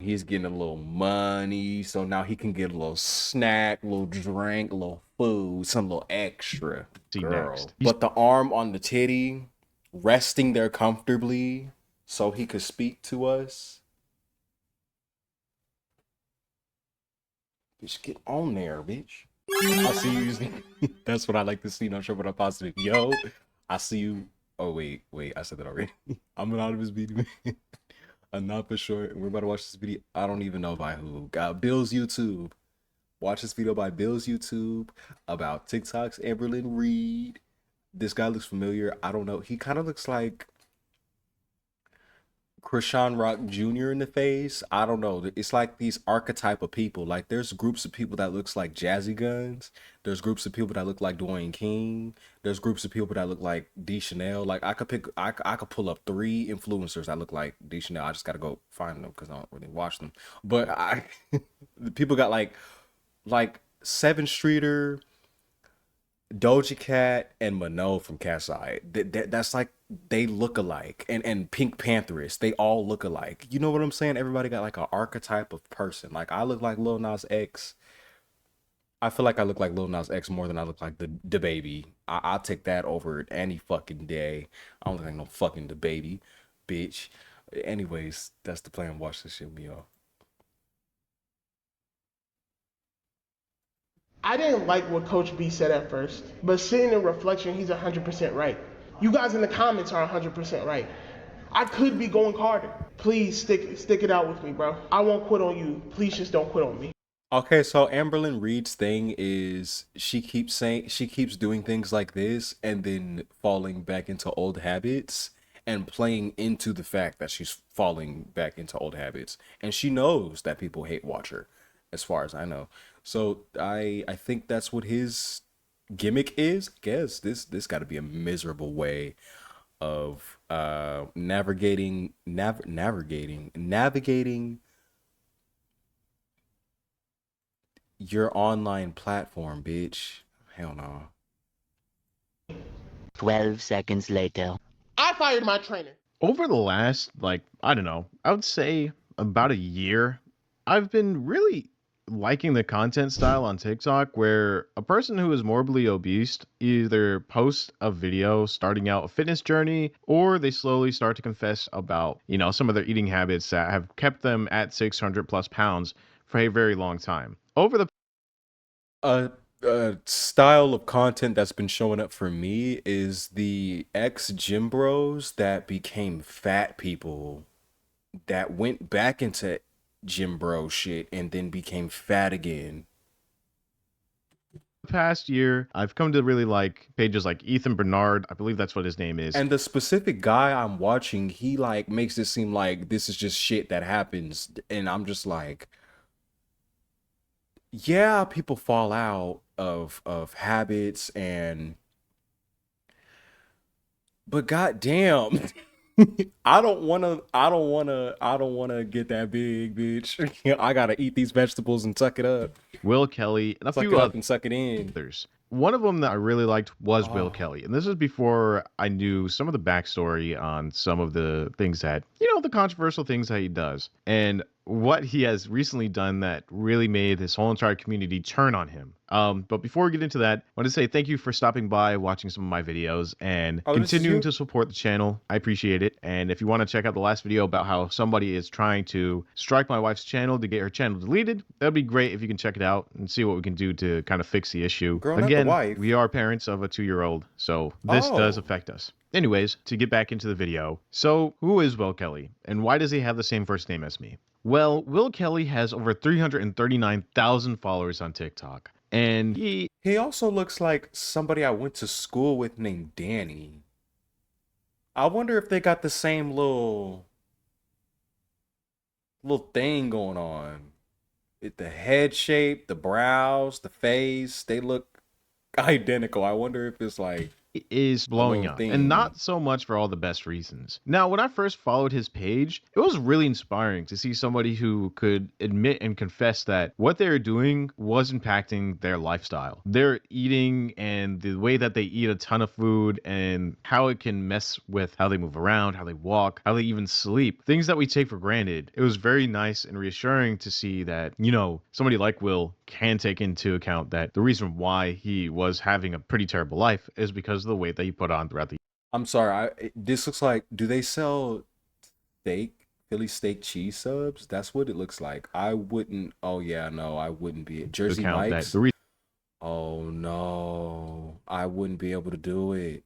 he's getting a little money, so now he can get a little snack, a little drink, a little food, some little extra. See Girl. next. But the arm on the titty, resting there comfortably so he could speak to us. Bitch, get on there, bitch. I see you using that's what I like to see. Not sure what I'm positive. Yo, I see you. Oh wait, I said that already. I'm anonymous BD man. I'm not for sure. We're about to watch this video. I don't even know by who. Got Bill's YouTube. Watch this video by Bill's YouTube about TikTok's Amberlynn Reed. This guy looks familiar. I don't know. He kind of looks like Krishan Rock Jr. in the face. I don't know. It's like these archetype of people. Like there's groups of people that looks like Jazzy Guns. There's groups of people that look like Dwayne King. There's groups of people that look like D Chanel. Like I could pull up 3 influencers that look like D Chanel. I just gotta go find them because I don't really watch them. But the people got like 7th Streeter, Doja Cat, and Mano from Cat's Eye. That's like they look alike, and Pink Pantheress. They all look alike. You know what I'm saying? Everybody got like an archetype of person. Like I look like Lil Nas X. I feel like I look like Lil Nas X more than I look like the baby. I'll take that over any fucking day. I don't look like no fucking the baby, bitch. Anyways, that's the plan. Watch this shit with me, y'all. I didn't like what Coach B said at first, but sitting in reflection, he's 100% right. You guys in the comments are 100% right. I could be going harder. Please stick it out with me, bro. I won't quit on you. Please just don't quit on me. Okay, so Amberlynn Reed's thing is she keeps doing things like this and then falling back into old habits and playing into the fact that she's falling back into old habits. And she knows that people hate watch her, as far as I know. So I think that's what his gimmick is. I guess this got to be a miserable way of navigating your online platform, bitch. Hell no. 12 seconds later. I fired my trainer. Over the last, like, I don't know, I would say about a year, I've been really liking the content style on TikTok where a person who is morbidly obese either posts a video starting out a fitness journey or they slowly start to confess about, some of their eating habits that have kept them at 600 plus pounds for a very long time. Over the A style of content that's been showing up for me is the ex gym bros that became fat people that went back into gym bro shit and then became fat again. past year, I've come to really like pages like Ethan Bernard, I believe that's what his name is. And the specific guy I'm watching, he like makes it seem like this is just shit that happens, and I'm just like, yeah, people fall out of habits, but goddamn, I don't wanna get that big, bitch. I gotta eat these vegetables and suck it up. Will Kelly, and a Suck few it up and suck it in. others. One of them that I really liked was Will Oh. Kelly. And this is before I knew some of the backstory on some of the things that, the controversial things that he does. And what he has recently done that really made his whole entire community turn on him. But before we get into that, I want to say thank you for stopping by, watching some of my videos, and Oh, this is continuing you? to support the channel. I appreciate it. And if you want to check out the last video about how somebody is trying to strike my wife's channel to get her channel deleted, that'd be great if you can check it out and see what we can do to kind of fix the issue. Girl, not the Again, wife. we are parents of a 2-year-old, so this does Oh. affect us. Anyways, to get back into the video, so who is Will Kelly, and why does he have the same first name as me? Well, Will Kelly has over 339,000 followers on TikTok, and he also looks like somebody I went to school with named Danny. I wonder if they got the same little thing going on. The head shape, the brows, the face, they look identical. I wonder if it's like is A blowing little up, and thin. not so much for all the best reasons. Now, when I first followed his page, it was really inspiring to see somebody who could admit and confess that what they were doing was impacting their lifestyle. Their eating and the way that they eat a ton of food and how it can mess with how they move around, how they walk, how they even sleep, things that we take for granted. It was very nice and reassuring to see that, somebody like Will can take into account that the reason why he was having a pretty terrible life is because of the weight that he put on throughout the I'm sorry. This looks like. Do they sell steak, Philly steak cheese subs? That's what it looks like. I wouldn't. Oh yeah, no, I wouldn't be. Jersey account that Mike's. the Oh no, I wouldn't be able to do it.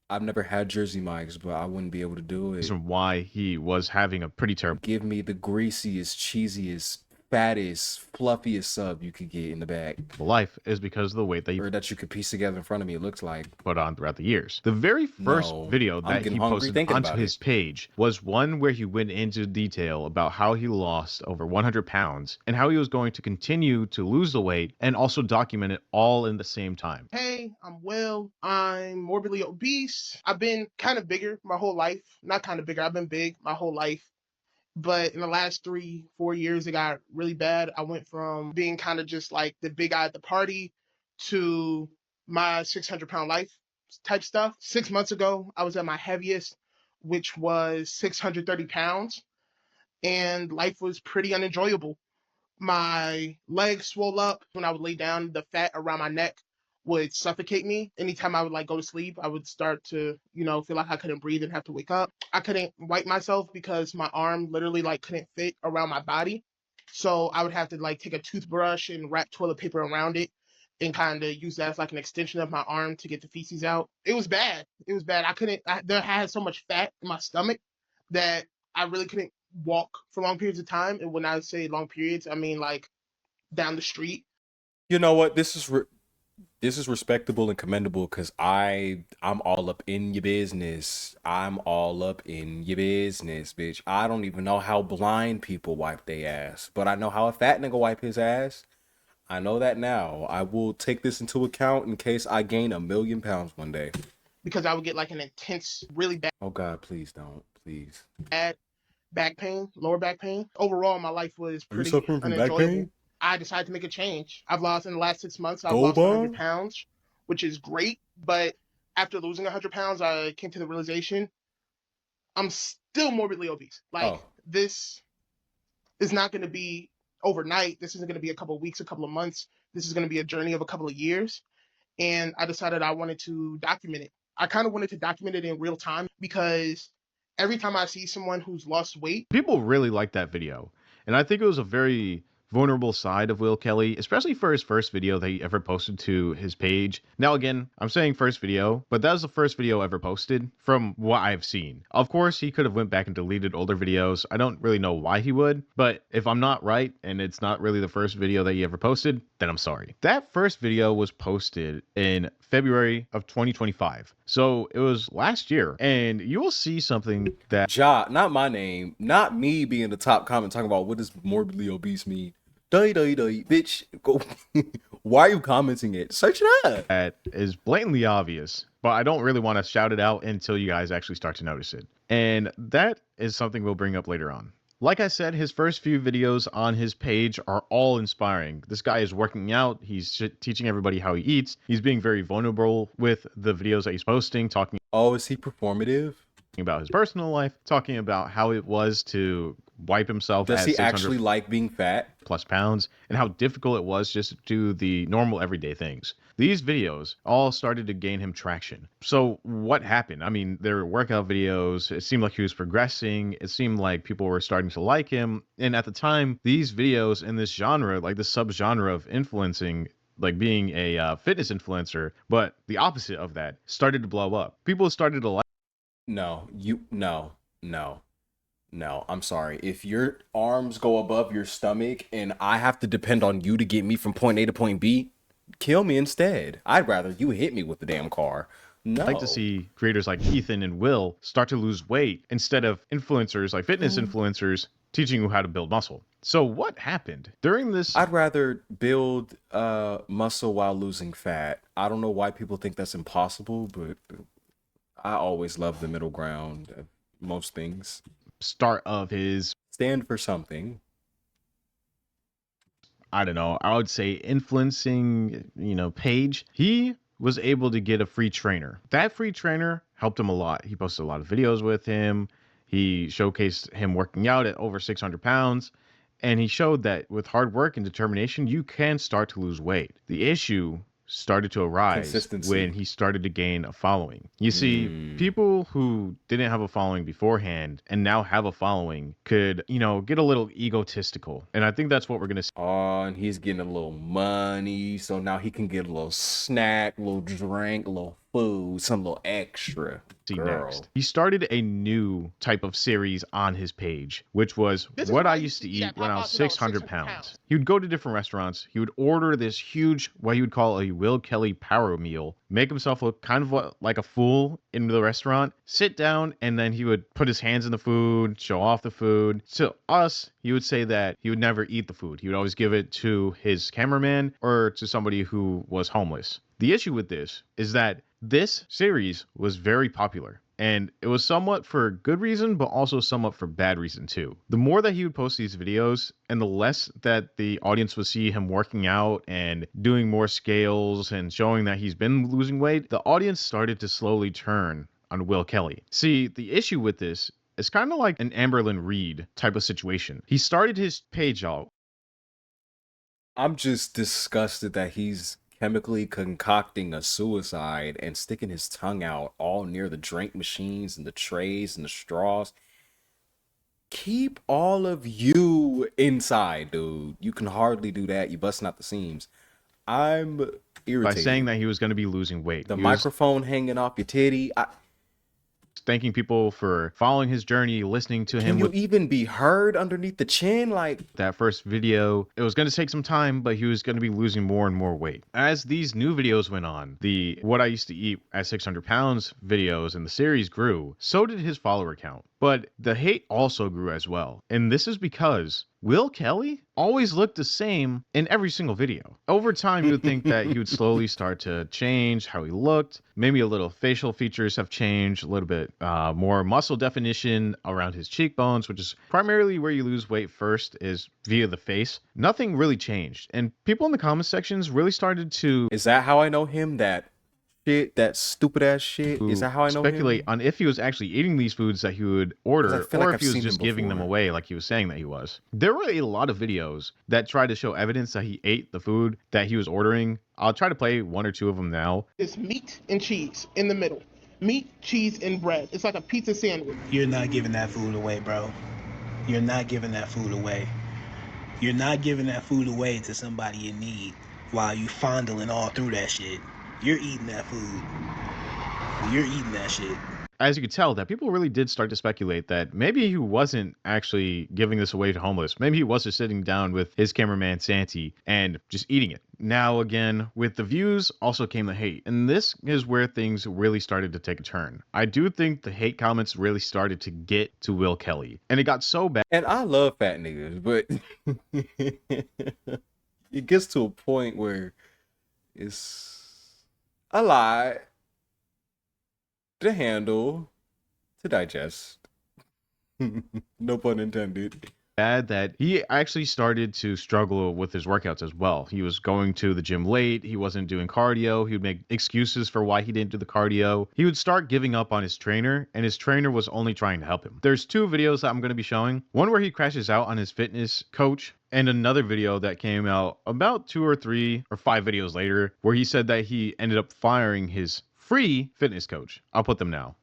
I've never had Jersey Mike's, but I wouldn't be able to do it. reason why he was having a pretty terrible Give me the greasiest, cheesiest, fattest, fluffiest sub you could get in the bag, life is because of the weight that he or that you could piece together in front of me. It looks like. put on throughout the years. The very first No, video I'm that getting he hungry posted thinking onto about his it. page was one where he went into detail about how he lost over 100 pounds and how he was going to continue to lose the weight and also document it all in the same time. Hey, I'm Will. I'm morbidly obese. I've been kind of bigger my whole life. Not kind of bigger, I've been big my whole life. But in the last 3-4 years, it got really bad. I went from being kind of just like the big guy at the party to my 600-pound life type stuff. 6 months ago, I was at my heaviest, which was 630 pounds, and life was pretty unenjoyable. My legs swole up when I would lay down. The fat around my neck would suffocate me. Anytime I would like go to sleep, I would start to, feel like I couldn't breathe and have to wake up. I couldn't wipe myself because my arm literally like couldn't fit around my body. So I would have to like take a toothbrush and wrap toilet paper around it and kind of use that as like an extension of my arm to get the feces out. It was bad. It was bad. I had so much fat in my stomach that I really couldn't walk for long periods of time. And when I say long periods, I mean like down the street. You know what? This is respectable and commendable because I'm all up in your business. I'm all up in your business, bitch. I don't even know how blind people wipe their ass, but I know how a fat nigga wipe his ass. I know that now. I will take this into account in case I gain 1,000,000 pounds one day. Because I would get like an intense, really Oh God, please don't, please. bad back pain, lower back pain. Overall, my life was Are you pretty suffering from back unenjoyable. pain? I decided to make a change. In the last 6 months, I've Gold lost 100 bar? pounds, which is great. But after losing 100 pounds, I came to the realization I'm still morbidly obese. Like, Oh, this is not going to be overnight. This isn't going to be a couple of weeks, a couple of months. This is going to be a journey of a couple of years. And I decided I wanted to document it. I kind of wanted to document it in real time because every time I see someone who's lost weight, People really liked that video, and I think it was a very vulnerable side of Will Kelly, especially for his first video that he ever posted to his page. Now again, I'm saying first video, but that was the first video ever posted from what I've seen. Of course, he could have went back and deleted older videos. I don't really know why he would, but if I'm not right and it's not really the first video that he ever posted, then I'm sorry. That first video was posted in February of 2025. So it was last year, and you will see something that Ja, not my name, not me being the top comment talking about what does morbidly obese mean. Bitch, go. Why are you commenting it? Search it up. that is blatantly obvious, but I don't really want to shout it out until you guys actually start to notice it. And that is something we'll bring up later on. Like I said, his first few videos on his page are all inspiring. This guy is working out, he's teaching everybody how he eats, he's being very vulnerable with the videos that he's posting, talking Oh, is he performative? about his personal life, talking about how it was to wipe himself Does at he 600 actually like being fat? plus pounds, and how difficult it was just to do the normal everyday things. These videos all started to gain him traction. So what happened? I mean, there were workout videos. It seemed like he was progressing. It seemed like people were starting to like him. And at the time, these videos in this genre, like the subgenre of influencing, like being a fitness influencer, but the opposite of that, started to blow up. People started to like No, I'm sorry. If your arms go above your stomach and I have to depend on you to get me from point A to point B, kill me instead. I'd rather you hit me with the damn car. to No. see creators like Ethan and Will start to lose weight instead of influencers like fitness influencers teaching you how to build muscle. So what happened during this? I'd rather build muscle while losing fat. I don't know why people think that's impossible, but I always love the middle ground of most things. Start of his, Stand for something. I don't know, I would say influencing, page, he was able to get a free trainer. That free trainer helped him a lot. He posted a lot of videos with him. He showcased him working out at over 600 pounds. And he showed that with hard work and determination, you can start to lose weight. The issue started to arise Consistency. when he started to gain a following. You see, people who didn't have a following beforehand and now have a following could, get a little egotistical. And I think that's what we're going to see. Oh, and he's getting a little money, so now he can get a little snack, a little drink, a little food, some little extra. Next, he started a new type of series on his page, which was what I used to eat when I was 600 pounds. He would go to different restaurants. He would order this huge, what he would call a Will Kelly power meal, make himself look kind of like a fool in the restaurant, sit down, and then he would put his hands in the food, show off the food. To us, he would say that he would never eat the food. He would always give it to his cameraman or to somebody who was homeless. The issue with this is that this series was very popular, and it was somewhat for good reason, but also somewhat for bad reason too. The more that he would post these videos, and the less that the audience would see him working out and doing more scales and showing that he's been losing weight, the audience started to slowly turn on Will Kelly. See, the issue with this is kind of like an Amberlyn Reed type of situation. He started his page out. I'm just disgusted that he's chemically concocting a suicide and sticking his tongue out all near the drink machines and the trays and the straws. Keep all of you inside, dude. You can hardly do that. You busting out the seams. I'm irritated. By saying that he was going to be losing weight. The microphone hanging off your titty. Thanking people for following his journey, listening to him. Can you even be heard underneath the chin? Like that first video, it was going to take some time, but he was going to be losing more and more weight. As these new videos went on, the what I used to eat at 600 pounds videos and the series grew, so did his follower count. But the hate also grew as well. And this is because Will Kelly always looked the same in every single video. Over time, you would think that he would slowly start to change how he looked. Maybe a little facial features have changed, a little bit more muscle definition around his cheekbones, which is primarily where you lose weight first, is via the face. Nothing really changed. And people in the comment sections really started to... Is that how I know him? That stupid ass shit? Is that how I know speculate him? on if he was actually eating these foods that he would order, or like if he was just giving them away like he was saying that he was. There were a lot of videos that tried to show evidence that he ate the food that he was ordering. I'll try to play one or two of them now. It's meat and cheese in the middle. Meat, cheese, and bread. It's like a pizza sandwich. You're not giving that food away, bro. You're not giving that food away. You're not giving that food away to somebody in need while you fondling all through that shit. You're eating that food. You're eating that shit. As you could tell, that people really did start to speculate that maybe he wasn't actually giving this away to homeless. Maybe he was just sitting down with his cameraman Santi and just eating it. Now again, with the views also came the hate. And this is where things really started to take a turn. I do think the hate comments really started to get to Will Kelly. And it got so bad. And I love fat niggas, but it gets to a point where it's a lot to handle, to digest. No pun intended. Bad that he actually started to struggle with his workouts as well. He was going to the gym late. He wasn't doing cardio. He would make excuses for why he didn't do the cardio. He would start giving up on his trainer, and his trainer was only trying to help him. There's two videos that I'm going to be showing. One where he crashes out on his fitness coach, and another video that came out about 2 or 3 or 5 videos later where he said that he ended up firing his free fitness coach. I'll put them now.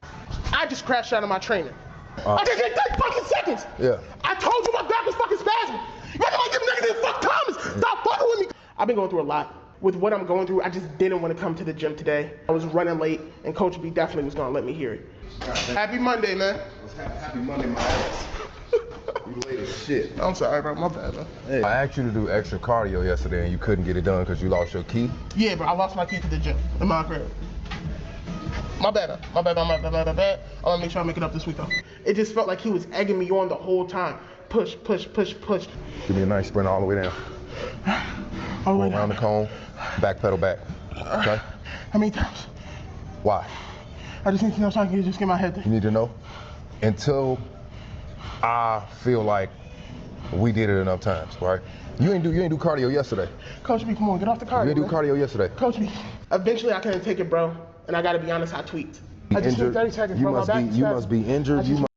I just crashed out of my trainer. I just did 30 fucking seconds. Yeah. I told you my back was fucking spasming. You better like them niggas didn't fuck comments. Stop fucking with me. I've been going through a lot. With what I'm going through, I just didn't want to come to the gym today. I was running late, and Coach B definitely was gonna let me hear it. Happy Monday, man. Happy Monday, my ass. You late as shit. I'm sorry, bro. My bad, man. Hey. I asked you to do extra cardio yesterday, and you couldn't get it done because you lost your key. Yeah, bro. I lost my key to the gym in my crib. My bad. My bad. I want to make sure I make it up this week, though. It just felt like he was egging me on the whole time. Push. Give me a nice sprint all the way down. All the way Go around the cone, back pedal back. Okay? How many times? Why? I just need to know so I can just get my head there. You need to know? Until I feel like we did it enough times, right? You ain't do cardio yesterday. Coach B, come on, get off the cardio. You ain't do cardio yesterday. Coach B, eventually I couldn't take it, bro. And I gotta be honest, I tweaked. I just need 30 seconds, bro. You must be injured. You must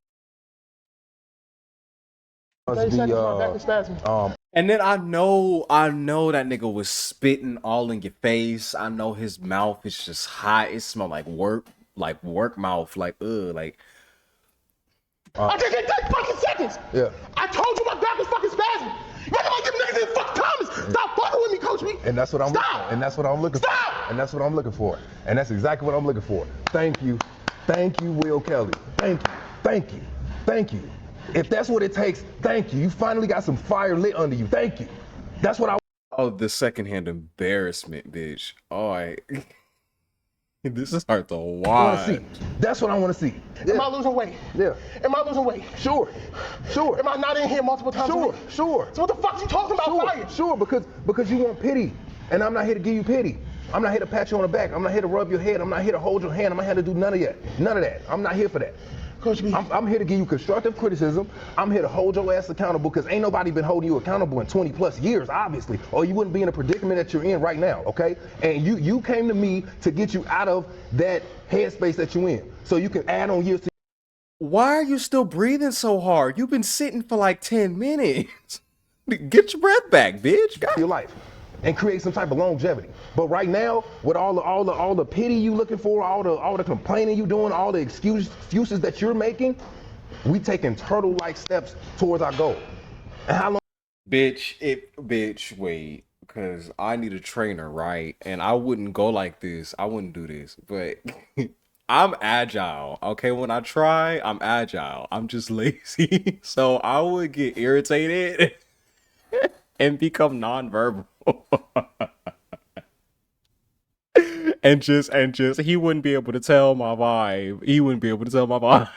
30 be seconds, my back is spasming. And then I know that nigga was spitting all in your face. I know his mouth is just hot. It smelled like work mouth, like like. I just need 30 fucking seconds. Yeah. I told you my back is fucking spasming. You better not give niggas any fucking comments. Stop fucking with me, Coach B. And that's what I'm Stop. looking for. And that's what I'm looking Stop. for. And that's what I'm looking for. And that's exactly what I'm looking for. Thank you. Thank you, Will Kelly. Thank you. Thank you. Thank you. If that's what it takes, thank you. You finally got some fire lit under you. Thank you. That's what I Oh, the secondhand embarrassment, bitch. Oh, this is hard to want watch. to see. That's what I want to see. Am I losing weight? Yeah. Am I losing weight? Sure. Sure. Am I not in here multiple times a Sure. week? Sure. So what the fuck you talking about, Sure, fire? sure, because you want pity, and I'm not here to give you pity. I'm not here to pat you on the back. I'm not here to rub your head. I'm not here to hold your hand. I'm not here to do none of that. None of that. I'm not here for that. Coach B. I'm here to give you constructive criticism. I'm here to hold your ass accountable because ain't nobody been holding you accountable in 20 plus years, obviously, or you wouldn't be in a predicament that you're in right now, okay? And you came to me to get you out of that headspace that you're in, so you can add on years to. Why are you still breathing so hard? You've been sitting for like 10 minutes. Get your breath back, bitch. God. Your life and create some type of longevity. But right now, with all the pity you looking for, all the complaining you doing, all the excuses that you're making, we taking turtle-like steps towards our goal. And how long? Bitch, wait, because I need a trainer, right? And I wouldn't go like this. I wouldn't do this, but I'm agile. Okay, when I try, I'm agile. I'm just lazy. So I would get irritated and become nonverbal. and just he wouldn't be able to tell my vibe. He wouldn't be able to tell my vibe.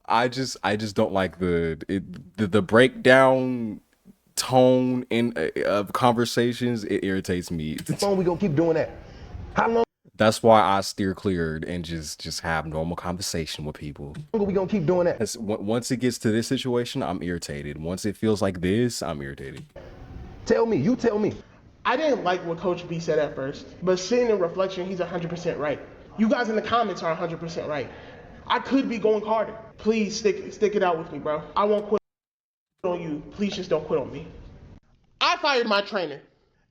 I just don't like the breakdown tone in of conversations. It irritates me. How long we gonna keep doing that? How long That's why I steer cleared and just have normal conversation with people. are we gonna keep doing that? Once it gets to this situation, I'm irritated. Once it feels like this, I'm irritated. Tell me, you tell me. I didn't like what Coach B said at first, but seeing in reflection, he's 100% right. You guys in the comments are 100% right. I could be going harder. Please stick it out with me, bro. I won't quit on you. Please just don't quit on me. I fired my trainer.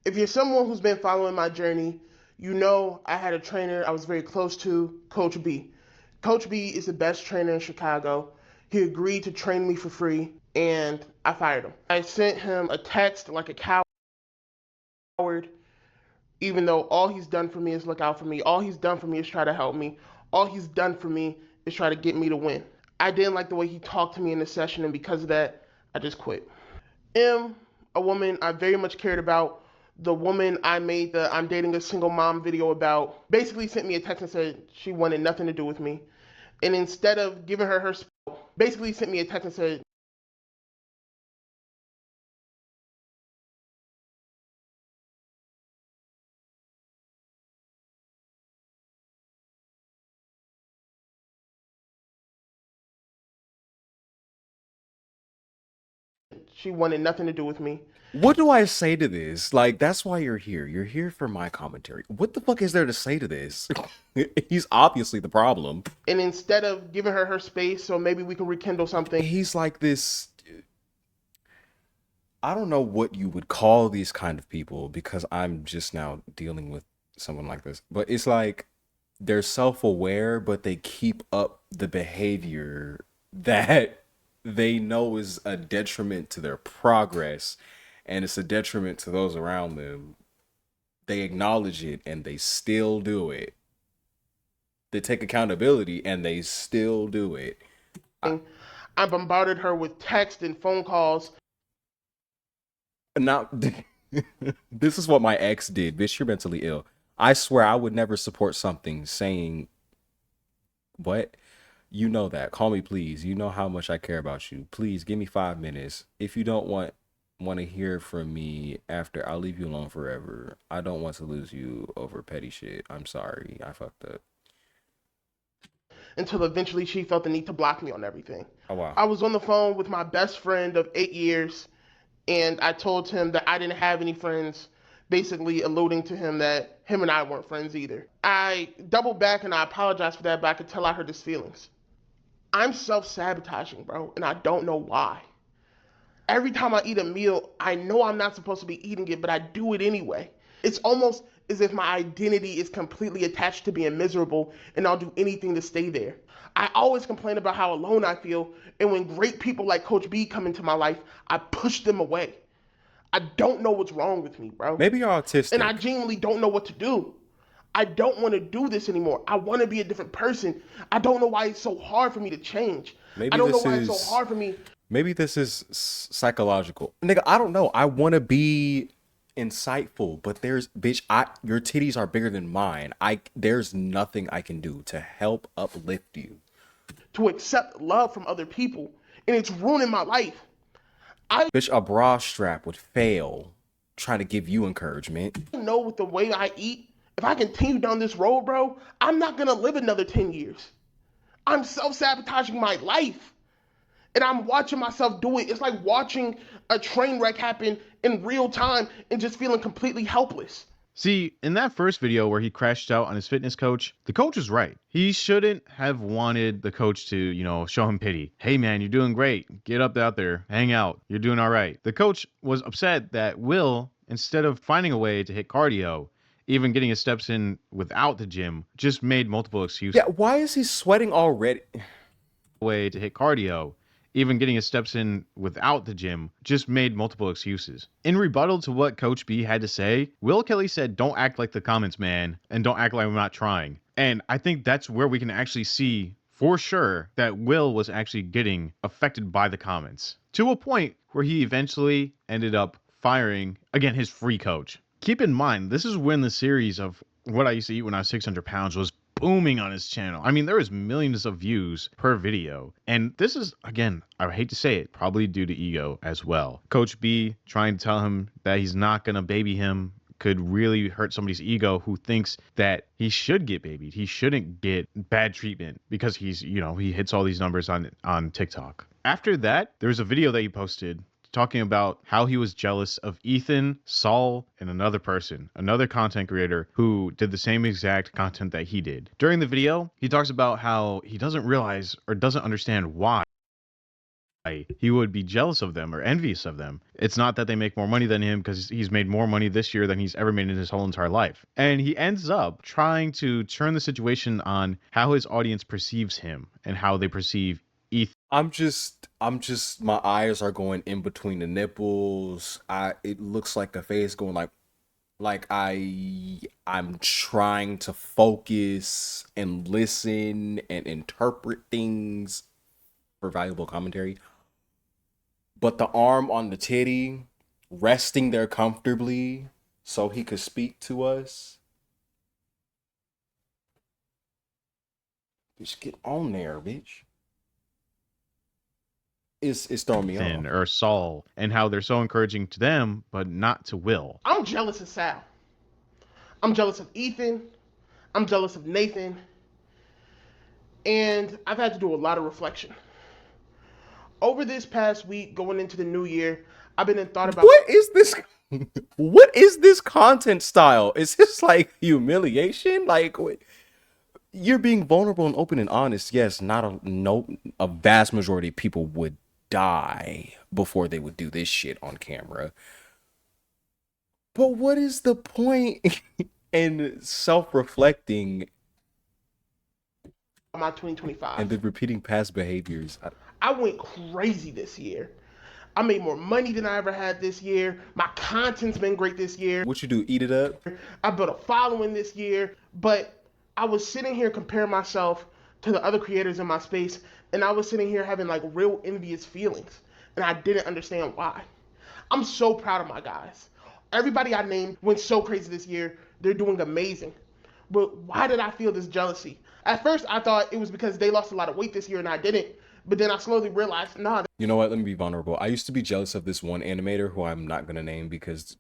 If you're someone who's been following my journey, you know I had a trainer I was very close to, Coach B. Coach B is the best trainer in Chicago. He agreed to train me for free, and I fired him. I sent him a text like a coward, even though all he's done for me is look out for me. All he's done for me is try to help me. All he's done for me is try to get me to win. I didn't like the way he talked to me in the session, and because of that, I just quit. A woman I very much cared about, the woman I made the I'm dating a single mom video about, basically sent me a text and said she wanted nothing to do with me. And instead of giving her basically sent me a text and said she wanted nothing to do with me. What do I say to this? Like, that's why you're here. You're here for my commentary. What the fuck is there to say to this? He's obviously the problem. And instead of giving her space so maybe we can rekindle something, He's like this. I don't know what you would call these kind of people because I'm just now dealing with someone like this. But it's like they're self-aware, but they keep up the behavior that they know is a detriment to their progress and it's a detriment to those around them. They acknowledge it and they still do it. They take accountability and they still do it. I bombarded her with text and phone calls. Now, this is what my ex did. Bitch, you're mentally ill. I swear I would never support something saying, what? You know that. Call me, please. You know how much I care about you. Please give me 5 minutes. If you don't want want to hear from me after, I'll leave you alone forever. I don't want to lose you over petty shit. I'm sorry. I fucked up. Until eventually she felt the need to block me on everything. Oh, wow. I was on the phone with my best friend of 8 years, and I told him that I didn't have any friends, basically alluding to him that him and I weren't friends either. I doubled back and I apologized for that, but I could tell I hurt his feelings. I'm self sabotaging, bro, and I don't know why. Every time I eat a meal, I know I'm not supposed to be eating it, but I do it anyway. It's almost as if my identity is completely attached to being miserable, and I'll do anything to stay there. I always complain about how alone I feel, and when great people like Coach B come into my life, I push them away. I don't know what's wrong with me, bro. Maybe you're And I autistic. genuinely don't know what to do. I don't want to do this anymore. I want to be a different person. I don't know why it's so hard for me to change. I Maybe don't know this why it's so is hard for me. maybe this is psychological. Nigga, I don't know. I want to be insightful, but there's bitch, your titties are bigger than mine. There's nothing I can do to help uplift you. To accept love from other people, and it's ruining my life. I Bitch, a bra strap would fail trying to give you encouragement. know with the way I eat, if I continue down this road, bro, I'm not gonna live another 10 years. I'm self-sabotaging my life. And I'm watching myself do it. It's like watching a train wreck happen in real time and just feeling completely helpless. See, in that first video where he crashed out on his fitness coach, the coach was right. He shouldn't have wanted the coach to, show him pity. Hey man, you're doing great. Get up out there, hang out. You're doing all right. The coach was upset that Will, instead of finding a way to hit cardio, even getting his steps in without the gym, just made multiple excuses. Yeah, why is he sweating already? Way to hit cardio, even getting his steps in without the gym, just made multiple excuses. In rebuttal to what Coach B had to say, Will Kelly said, "Don't act like the comments, man, and don't act like I'm not trying." And I think that's where we can actually see for sure that Will was actually getting affected by the comments to a point where he eventually ended up firing, again, his free coach. Keep in mind, this is when the series of What I Used to Eat When I Was 600 Pounds was booming on his channel. I mean, there was millions of views per video. And this is, again, I hate to say it, probably due to ego as well. Coach B trying to tell him that he's not going to baby him could really hurt somebody's ego who thinks that he should get babied. He shouldn't get bad treatment because he's, he hits all these numbers on TikTok. After that, there's a video that he posted talking about how he was jealous of Ethan, Saul, and another person, another content creator who did the same exact content that he did. During the video, he talks about how he doesn't realize or doesn't understand why he would be jealous of them or envious of them. It's not that they make more money than him, because he's made more money this year than he's ever made in his whole entire life. And he ends up trying to turn the situation on how his audience perceives him and how they perceive Ethan. I'm just my eyes are going in between the nipples. It looks like a face going I'm trying to focus and listen and interpret things for valuable commentary. But the arm on the titty resting there comfortably so he could speak to us. Bitch, get on there, bitch. It's throwing me off. Or Saul, and how they're so encouraging to them, but not to Will. I'm jealous of Sal. I'm jealous of Ethan. I'm jealous of Nathan. And I've had to do a lot of reflection. Over this past week, going into the new year, I've been in thought about What is this? What is this content style? Is this like humiliation? Like, what? You're being vulnerable and open and honest. Yes, a vast majority of people would die before they would do this shit on camera. But what is the point in self-reflecting my 2025. and then repeating past behaviors? I went crazy this year. I made more money than I ever had this year. My content's been great this year. What you do? Eat it up? I built a following this year, but I was sitting here comparing myself to the other creators in my space, and I was sitting here having like real envious feelings, and I didn't understand why. I'm so proud of my guys. Everybody I named went so crazy this year. They're doing amazing. But why did I feel this jealousy? At first, I thought it was because they lost a lot of weight this year and I didn't. But then I slowly realized, nah. You know what? Let me be vulnerable. I used to be jealous of this one animator who I'm not gonna name because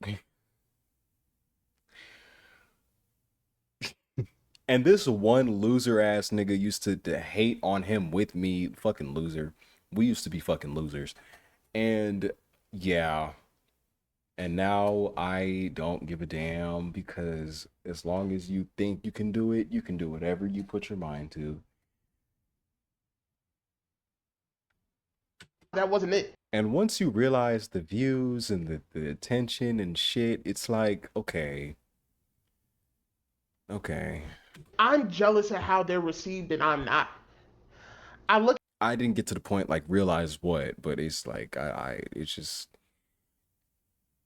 and this one loser ass nigga used to hate on him with me. Fucking loser. We used to be fucking losers. And yeah. And now I don't give a damn because as long as you think you can do it, you can do whatever you put your mind to. That wasn't it. And once you realize the views and the attention and shit, it's like, okay. Okay. I'm jealous at how they're received and I'm not. I look I didn't get to the point like realize what, but it's like it's just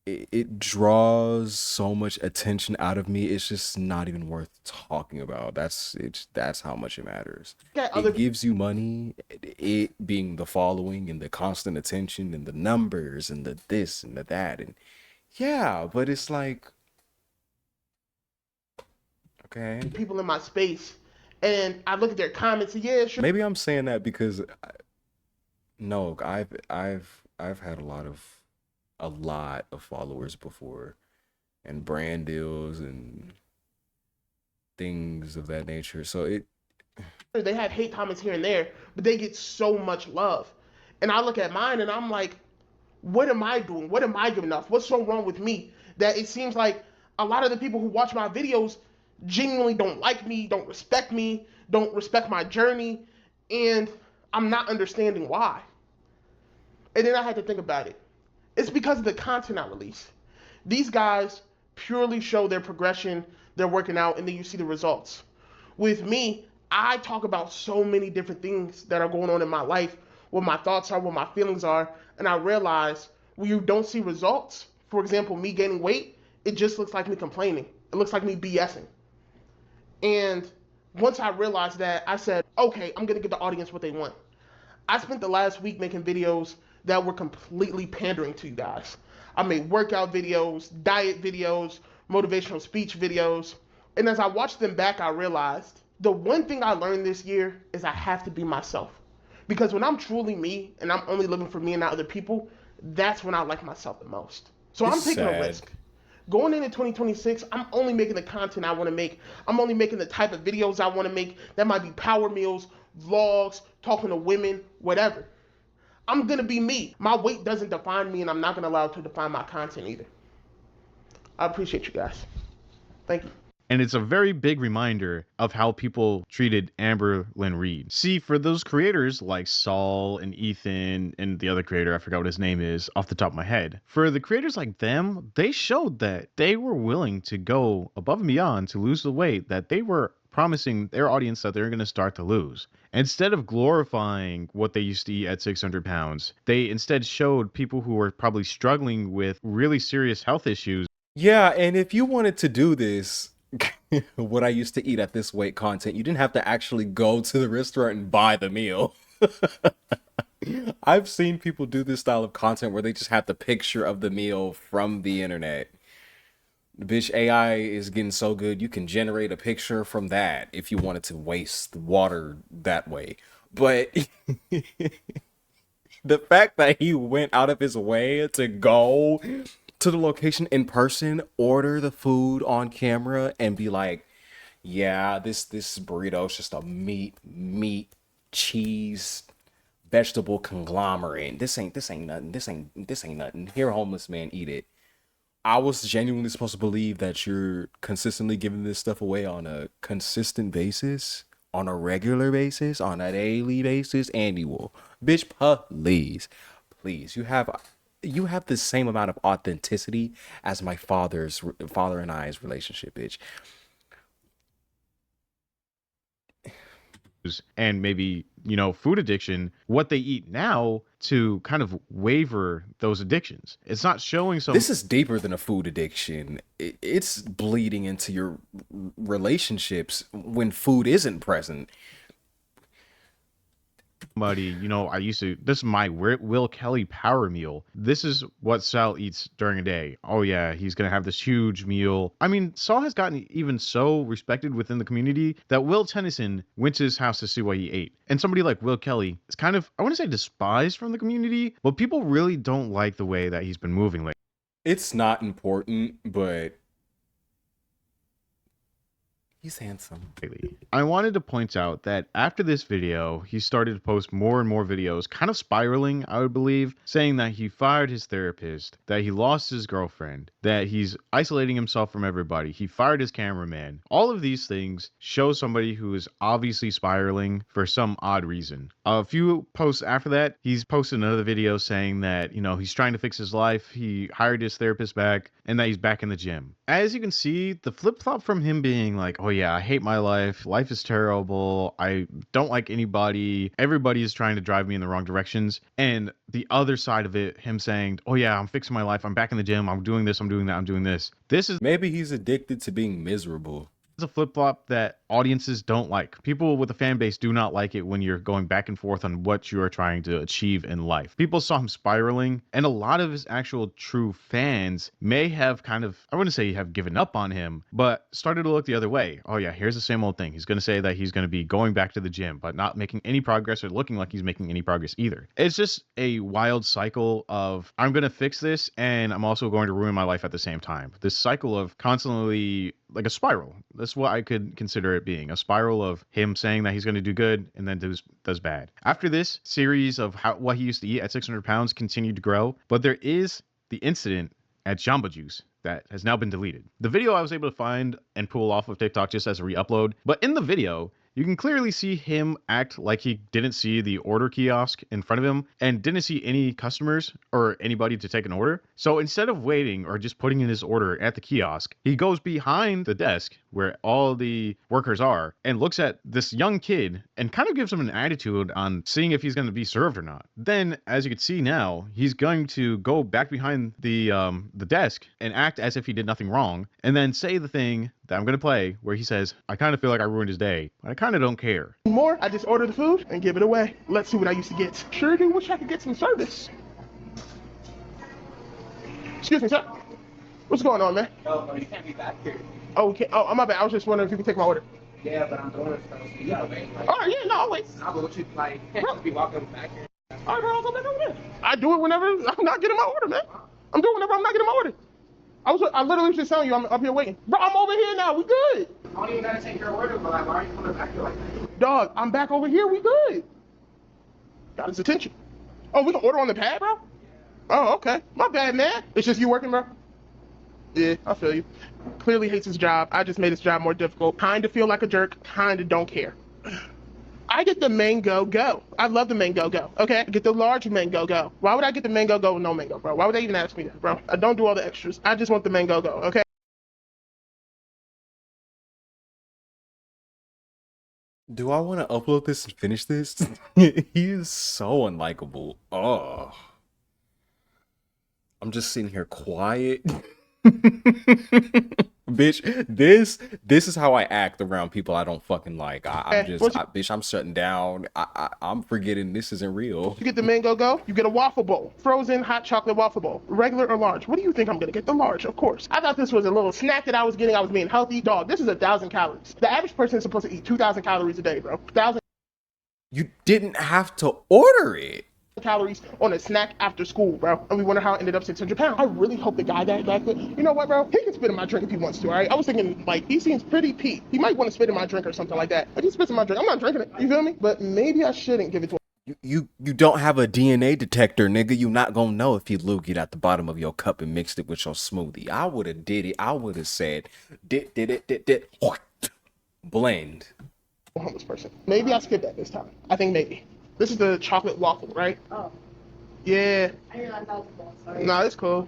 it draws so much attention out of me. It's just not even worth talking about. That's how much it matters. at other It gives you money, it being the following and the constant attention and the numbers and the this and the that, and yeah, but it's like, okay, people in my space, and I look at their comments, and yeah, sure. maybe I'm saying that because no, I've had a lot of followers before and brand deals and things of that nature. So it They have hate comments here and there, but they get so much love. And I look at mine and I'm like, what am I doing? What am I giving off? What's so wrong with me that it seems like a lot of the people who watch my videos genuinely don't like me, don't respect my journey, and I'm not understanding why. And then I had to think about it. It's because of the content I release. These guys purely show their progression, they're working out, and then you see the results. With me, I talk about so many different things that are going on in my life, what my thoughts are, what my feelings are, and I realize when you don't see results, for example, me gaining weight, it just looks like me complaining. It looks like me BSing. And once I realized that, I said, okay, I'm gonna give the audience what they want. I spent the last week making videos that were completely pandering to you guys. I made workout videos, diet videos, motivational speech videos. And as I watched them back, I realized the one thing I learned this year is I have to be myself. Because when I'm truly me and I'm only living for me and not other people, that's when I like myself the most. So I'm it's taking a sad. risk. Going into 2026, I'm only making the content I want to make. I'm only making the type of videos I want to make. That might be power meals, vlogs, talking to women, whatever. I'm gonna be me. My weight doesn't define me, and I'm not gonna allow it to define my content either. I appreciate you guys. Thank you. And it's a very big reminder of how people treated Amber Lynn Reed. See, for those creators like Saul and Ethan and the other creator, I forgot what his name is off the top of my head. For the creators like them, they showed that they were willing to go above and beyond to lose the weight that they were promising their audience that they're going to start to lose. Instead of glorifying what they used to eat at 600 pounds, they instead showed people who were probably struggling with really serious health issues. Yeah, and if you wanted to do this, what I used to eat at this weight content, you didn't have to actually go to the restaurant and buy the meal. I've seen people do this style of content where they just have the picture of the meal from the internet. Bitch, AI is getting so good, you can generate a picture from that if you wanted to waste water that way. But the fact that he went out of his way to go to the location in person, order the food on camera, and be like, yeah, this burrito is just a meat, cheese, vegetable conglomerate. This ain't nothing. This ain't nothing. Here, homeless man, eat it. I was genuinely supposed to believe that you're consistently giving this stuff away on a consistent basis, on a regular basis, on a daily basis, annual. Bitch, please, you have the same amount of authenticity as my father and I's relationship, bitch. And maybe, food addiction, what they eat now to kind of waver those addictions. It's not showing so This is deeper than a food addiction. It's bleeding into your relationships when food isn't present. Buddy, you know, this is my Will Kelly power meal. This is what Sal eats during a day. Oh yeah, he's gonna have this huge meal. I mean, Saul has gotten even so respected within the community that Will Tennyson went to his house to see what he ate. And somebody like Will Kelly is kind of, I want to say, despised from the community, but people really don't like the way that he's been moving lately. It's not important, but he's handsome. I wanted to point out that after this video, he started to post more and more videos, kind of spiraling, I would believe, saying that he fired his therapist, that he lost his girlfriend, that he's isolating himself from everybody, he fired his cameraman. All of these things show somebody who is obviously spiraling for some odd reason. A few posts after that, he's posted another video saying that, you know, he's trying to fix his life, he hired his therapist back, and that he's back in the gym. As you can see, the flip-flop from him being like, oh yeah, I hate my life is terrible, I don't like anybody, everybody is trying to drive me in the wrong directions, and the other side of it, him saying, oh yeah, I'm fixing my life, I'm back in the gym, I'm doing this, I'm doing that, I'm doing this. This is Maybe he's addicted to being miserable. a flip-flop that audiences don't like. People with a fan base do not like it when you're going back and forth on what you are trying to achieve in life. People saw him spiraling, and a lot of his actual true fans may have kind of, I wouldn't say have given up on him, but started to look the other way. Oh yeah, here's the same old thing. He's going to say that he's going to be going back to the gym, but not making any progress or looking like he's making any progress either. It's just a wild cycle of, I'm going to fix this, and I'm also going to ruin my life at the same time. This cycle of constantly, like a spiral. That's what I could consider it being, a spiral of him saying that he's going to do good and then does bad. After this series of what he used to eat at 600 pounds continued to grow, but there is the incident at Jamba Juice that has now been deleted. The video I was able to find and pull off of TikTok just as a re-upload, but in the video, you can clearly see him act like he didn't see the order kiosk in front of him and didn't see any customers or anybody to take an order. So instead of waiting or just putting in his order at the kiosk, he goes behind the desk where all the workers are and looks at this young kid and kind of gives him an attitude on seeing if he's going to be served or not. Then, as you can see now, he's going to go back behind the desk and act as if he did nothing wrong, and then say the thing that I'm going to play where he says, I kind of feel like I ruined his day, but I kind of don't care. More, I just order the food and give it away. Let's see what I used to get. Sure do wish I could get some service. Excuse me, sir. What's going on, man? No, you can't be back here. Oh, okay. Oh, my bad. I was just wondering if you could take my order. Yeah, but I'm doing it, so you gotta wait. Like, All right, yeah, no, I'll wait. nah, but what you, like, can't just be walking back here. All right, bro, I'll go back over there. I do it whenever I'm not getting my order, man. I'm doing it whenever I'm not getting my order. I literally was just telling you I'm up here waiting. Bro, I'm over here now. We good. I don't even gotta take your order, but like, why are you coming back here like that? Dog, I'm back over here. We good. Got his attention. Oh, we can order on the pad, bro? Oh, okay. My bad, man. It's just you working, bro? Yeah, I feel you. Clearly hates his job. I just made his job more difficult. Kinda feel like a jerk. Kinda don't care. I get the mango go. I love the mango go. Okay, I get the large mango go. Why would I get the mango go with no mango, bro? Why would they even ask me that, bro? I don't do all the extras. I just want the mango go. Okay. Do I want to upload this and finish this? He is so unlikable. Oh. I'm just sitting here quiet. Bitch, this is how I act around people I don't fucking like. Bitch, I'm shutting down. I'm forgetting this isn't real. You get the mango go, you get a waffle bowl. Frozen hot chocolate waffle bowl. Regular or large? What do you think I'm gonna get? The large, of course. I thought this was a little snack that I was getting. I was being healthy. Dog, this is 1,000 calories. The average person is supposed to eat 2,000 calories a day, bro. 1,000 You didn't have to order it. calories on a snack after school, bro. And we wonder how it ended up 600 pounds. I really hope the guy that could. You know what, bro? He can spit in my drink if he wants to, all right? I was thinking, like, he seems pretty peak. He might want to spit in my drink or something like that. If he spits in my drink, I'm not drinking it. You feel me? But maybe I shouldn't give it to him. You don't have a DNA detector, nigga. You not gonna know if he loogied at the bottom of your cup and mixed it with your smoothie. I would have did it. I would have said, did, blend. Homeless person. Maybe I skipped that this time. I think maybe. This is the chocolate waffle, right? Oh. Yeah. I didn't realize that was the ball. Sorry. Nah, it's cool.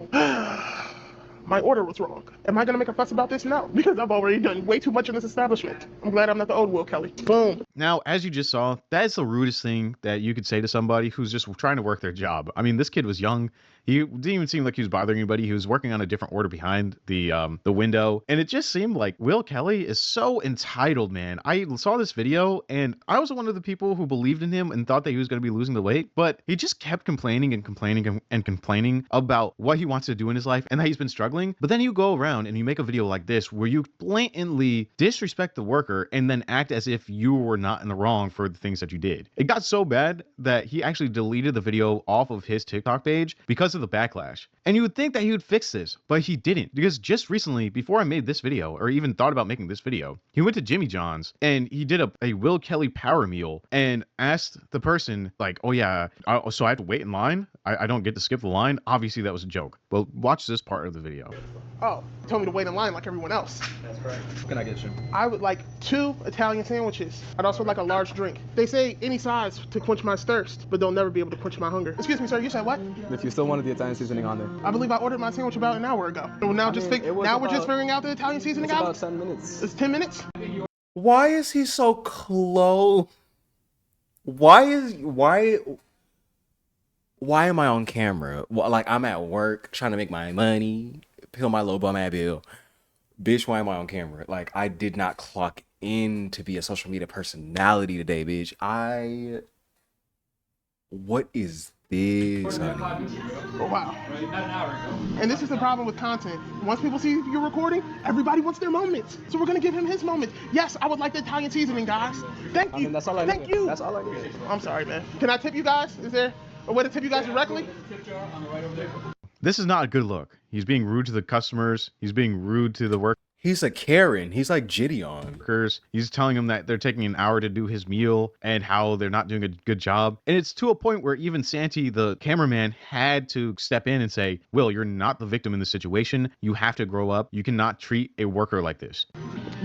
My order was wrong. Am I gonna make a fuss about this? No, because I've already done way too much in this establishment. I'm glad I'm not the old Will Kelly. Boom. Now, as you just saw, that's the rudest thing that you could say to somebody who's just trying to work their job. I mean, this kid was young. He didn't even seem like he was bothering anybody. He was working on a different order behind the window, and it just seemed like Will Kelly is so entitled, man. I saw this video, and I was one of the people who believed in him and thought that he was going to be losing the weight, but he just kept complaining and complaining and complaining about what he wants to do in his life and that he's been struggling. But then you go around and you make a video like this where you blatantly disrespect the worker and then act as if you were not in the wrong for the things that you did. It got so bad that he actually deleted the video off of his TikTok page because of the backlash. And you would think that he would fix this, but he didn't, because just recently, before I made this video or even thought about making this video, he went to Jimmy John's and he did a Will Kelly power meal and asked the person like, oh yeah, so I have to wait in line? I don't get to skip the line? Obviously that was a joke. Well, watch this part of the video. Oh, you told me to wait in line like everyone else. That's correct. What can I get you? I would like 2 Italian sandwiches. I'd also like a large drink. They say any size to quench my thirst, but they'll never be able to quench my hunger. Excuse me, sir, you said what? If you still wanted the Italian seasoning on there. I believe I ordered my sandwich about an hour ago. So now we're just figuring out the Italian seasoning It's out? about 10 minutes. It's 10 minutes? Why is he so close? Why am I on camera? Well, like, I'm at work trying to make my money, pay my little bum ass bill. Bitch, why am I on camera? Like, I did not clock in to be a social media personality today, bitch. What is this, honey? Oh, wow. And this is the problem with content. Once people see you're recording, everybody wants their moments. So we're gonna give him his moment. Yes, I would like the Italian seasoning, guys. Thank you. I mean, that's all I Thank need. you. That's all I need. I'm sorry, man. Can I tip you guys? Is there a way to tip you guys directly? This is not a good look. He's being rude to the customers. He's being rude to the workers. He's a Karen. He's like Gideon. He's telling them that they're taking an hour to do his meal and how they're not doing a good job. And it's to a point where even Santi, the cameraman, had to step in and say, Will, you're not the victim in this situation. You have to grow up. You cannot treat a worker like this.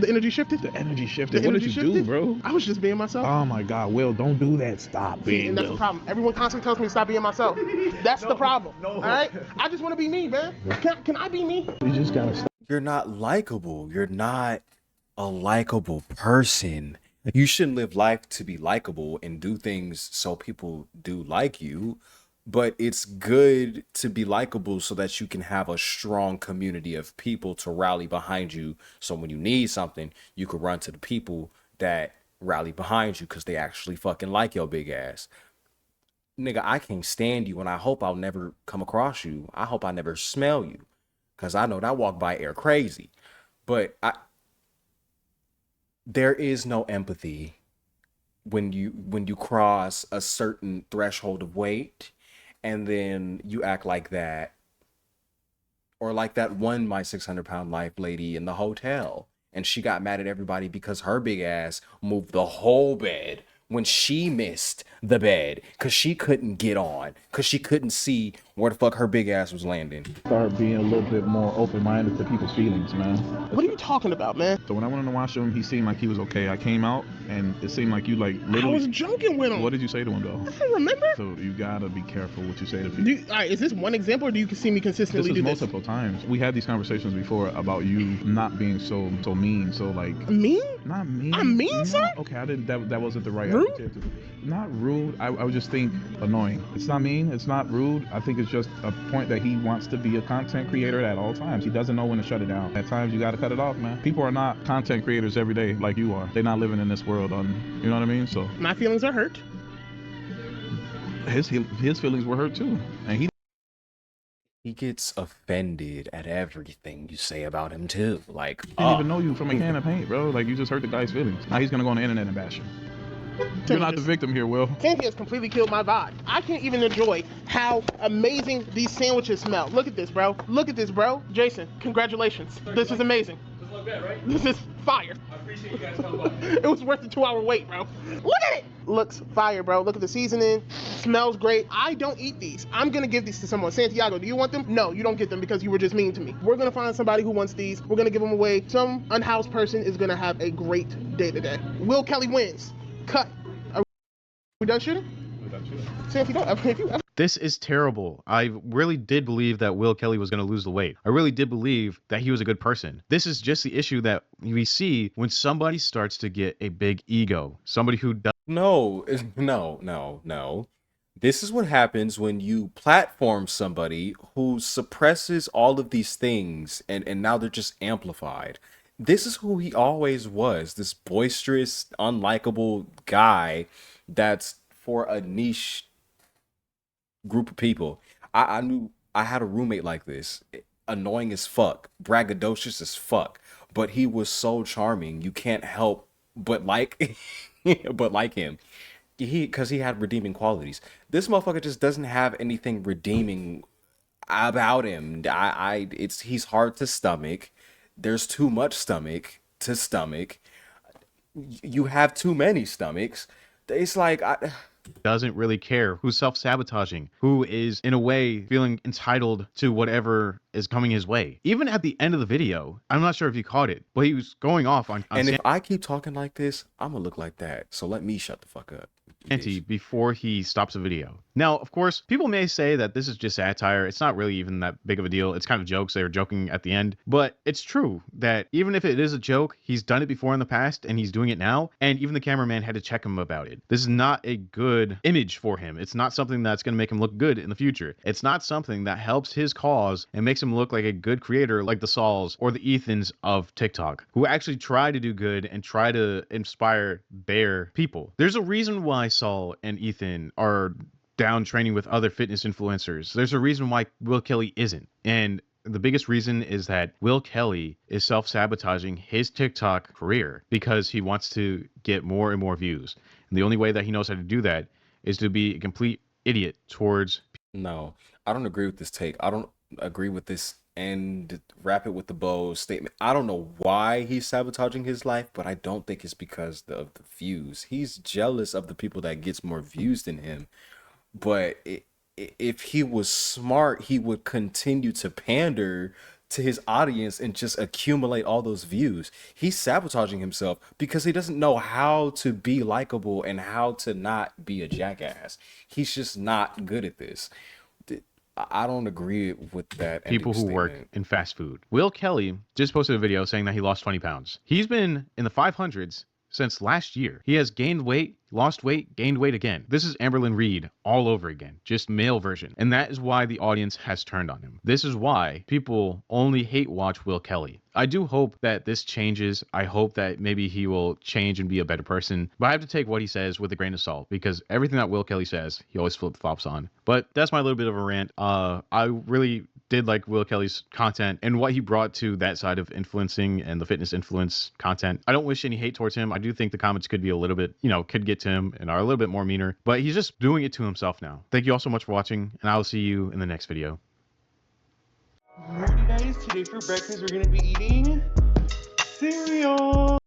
The energy shifted? The energy shifted. The What energy did you do, shifted? bro? I was just being myself. Oh my God, Will, don't do that. Stop being And that's Will. the problem. Everyone constantly tells me to stop being myself. That's the problem. All right? I just want to be me, man. Can I be me? You just gotta stop. You're not likable. You're not a likable person. You shouldn't live life to be likable and do things so people do like you. But it's good to be likable so that you can have a strong community of people to rally behind you. So when you need something, you can run to the people that rally behind you because they actually fucking like your big ass. Nigga, I can't stand you and I hope I'll never come across you. I hope I never smell you. Because I know that walk by air crazy. But there is no empathy when you cross a certain threshold of weight and then you act like that. Or like that one My 600-Pound Life lady in the hotel. And she got mad at everybody because her big ass moved the whole bed when she missed the bed because she couldn't get on, because she couldn't see where the fuck her big ass was landing. Start being a little bit more open-minded to people's feelings, man. What are you talking about, man? So when I went in the washroom, he seemed like he was okay. I came out, and it seemed like you like I literally. was joking with him. What did you say to him though? I don't remember. So you gotta be careful what you say to people. All right, is this one example or do you see me consistently This is do this? multiple times. We had these conversations before about you not being so mean. So like. Mean? Not mean. I'm mean, No. sir? Okay, I didn't. That wasn't the right Rude? adjective. Not rude. I would just think annoying. It's not mean. It's not rude. I think it's just a point that he wants to be a content creator at all times. He doesn't know when to shut it down. At times you got to cut it off, man. People are not content creators every day like you are. They're not living in this world on. You know what I mean? So My feelings are hurt. his feelings were hurt too, and He gets offended at everything you say about him too. Like, didn't even know you from a can of paint, bro. Like you just hurt the guy's feelings. Now he's gonna go on the internet and bash you. You're not the victim here, Will. Santi has completely killed my vibe. I can't even enjoy how amazing these sandwiches smell. Look at this, bro. Look at this, bro. Jason, congratulations. This is amazing. This look good, right? This is fire. I appreciate you guys coming by. It was worth the 2-hour wait, bro. Look at it. Looks fire, bro. Look at the seasoning. Smells great. I don't eat these. I'm gonna give these to someone. Santiago, do you want them? No, you don't get them because you were just mean to me. We're gonna find somebody who wants these. We're gonna give them away. Some unhoused person is gonna have a great day today. Will Kelly wins. Cut. Are we done shooting? We're done shooting. Santi, don't ever, if you ever This is terrible. I really did believe that Will Kelly was going to lose the weight. I really did believe that he was a good person. This is just the issue that we see when somebody starts to get a big ego. Somebody who does. No, no. This is what happens when you platform somebody who suppresses all of these things and now they're just amplified. This is who he always was, this boisterous, unlikable guy that's for a niche group of people. I knew I had a roommate like this, annoying as fuck, braggadocious as fuck, but he was so charming. You can't help but like, but like him. Because he had redeeming qualities. This motherfucker just doesn't have anything redeeming about him. He's hard to stomach. There's too much stomach to stomach. You have too many stomachs. It's like Doesn't really care, who's self-sabotaging, who is in a way feeling entitled to whatever is coming his way. Even at the end of the video, I'm not sure if you caught it, but he was going off on and if I keep talking like this, I'm gonna look like that. So let me shut the fuck up. Santi before he stops the video. Now, of course, people may say that this is just satire. It's not really even that big of a deal. It's kind of jokes. They were joking at the end. But it's true that even if it is a joke, he's done it before in the past and he's doing it now. And even the cameraman had to check him about it. This is not a good image for him. It's not something that's going to make him look good in the future. It's not something that helps his cause and makes him look like a good creator like the Sauls or the Ethans of TikTok, who actually try to do good and try to inspire bare people. There's a reason why Saul and Ethan are down training with other fitness influencers. There's a reason why Will Kelly isn't. And the biggest reason is that Will Kelly is self-sabotaging his TikTok career because he wants to get more and more views. And the only way that he knows how to do that is to be a complete idiot towards. No, I don't agree with this take. I don't agree with this and wrap it with the bow statement. I don't know why he's sabotaging his life, but I don't think it's because of the views. He's jealous of the people that gets more views than him. But if he was smart, he would continue to pander to his audience and just accumulate all those views. He's sabotaging himself because he doesn't know how to be likable and how to not be a jackass. He's just not good at this. I don't agree with that. People who work in fast food. Will Kelly just posted a video saying that he lost 20 pounds. He's been in the 500s since last year. He has gained weight, lost weight, gained weight again. This is Amberlynn Reed all over again, just male version. And that is why the audience has turned on him. This is why people only hate watch Will Kelly. I do hope that this changes. I hope that maybe he will change and be a better person. But I have to take what he says with a grain of salt because everything that Will Kelly says, he always flip-flops on. But that's my little bit of a rant. I really did like Will Kelly's content and what he brought to that side of influencing and the fitness influence content. I don't wish any hate towards him. I do think the comments could be a little bit, could get to him and are a little bit more meaner, but he's just doing it to himself now. Thank you all so much for watching, and I will see you in the next video. Alrighty guys, today for breakfast we're gonna be eating cereal.